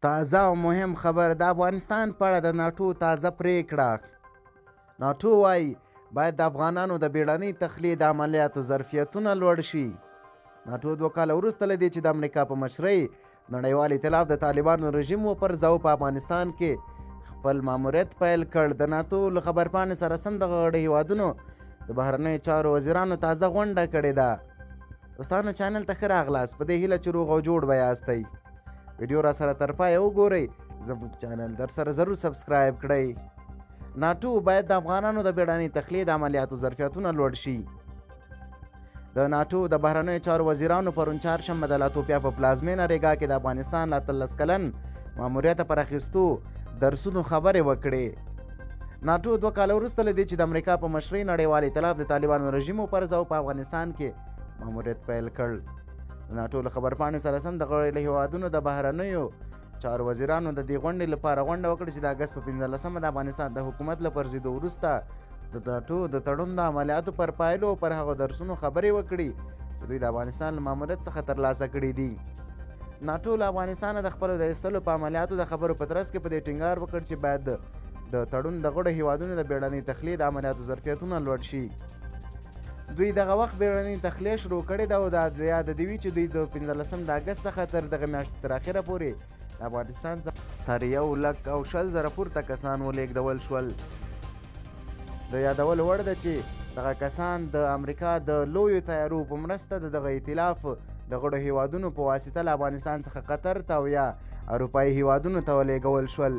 تازه او مهم خبر د افغانستان په اړه د ناټو تازه پریکړه. ناټو وایي باید د افغانانو د بیړنۍ تخلید عملیاتو ظرفیتونه لوړ شي. ناټو 2 کاله وروسته له دې چې د امریکا په مشرۍ نړیوال ائتلاف د طالبانو رژیم وپرځاو په افغانستان کې خپل ماموریت پیل کړ. د ناټو له خبرپاڼې سره سم دغه غړي هیوادونو د بهرنیو چارو وزیرانو تازه غونډه کړې ده. دوستانو چینل ته ښه راغلاست. په دې هیله چې روغ او جوړ به یاستی. ویډیو را سره تر پایه وګورئ. زموږ چینل در سره ضرور سبسکرایب کړئ. ناټو باید د افغانانو د بیړنۍ تخلید عملیاتو ظرفیتونه لوړ شي. د ناټو د بهرنیو چارو وزیرانو پرون چهارشنبه د لاتوپیا په پلازمینه ریګا کې د افغانستان له 13 کلن ماموریته پر اخیستو درسونو خبرې وکړې. ناټو 2 کاله وروسته له دې چې د امریکا په مشرۍ نړیوال ائتلاف د طالبانو رژیم وپرځاو په افغانستان کې ماموریت پیل کړ. د ناټو له خبرپاڼې سره سم د غړو هیوادونو د بهرنیو چارو وزیرانو د دې غونډې لپاره غونډه وکړه چې د اګست په 15مه د افغانستان د حکومت له پرځېدو وروسته د ناټو د تړون د عملیاتو پر پایلو پر هغو درسونو خبرې وکړي چې دوی د افغانستان له ماموریت څخه ترلاسه کړي دي. ناټو له افغانستانه د خپلو د ایستلو په عملیاتو د خبرو په ترڅ کې په دې ټینګار وکړ چې باید د تړون د غړو هیوادونو د بیړنۍ تخلید عملیاتو ظرفیتونه لوړ شي. دوی دغه وخت بیړنۍ تخلیه شروع کړې ده او دا یاد دې وي چې دوی د 15 د اګست څخه تر دغه میاشتې تر اخره پورې د افغانستان څخه تر 1,20,000 پورته کسان ولېږدول شول. د یادولو وړ ده چې دغه کسان د امریکا د لویو تیارو په مرسته د دغه ائتلاف د غړو هیوادونو په واسطه له افغانستان څخه قطر ته او یا اروپایي هیوادونو ته ولېږول شول.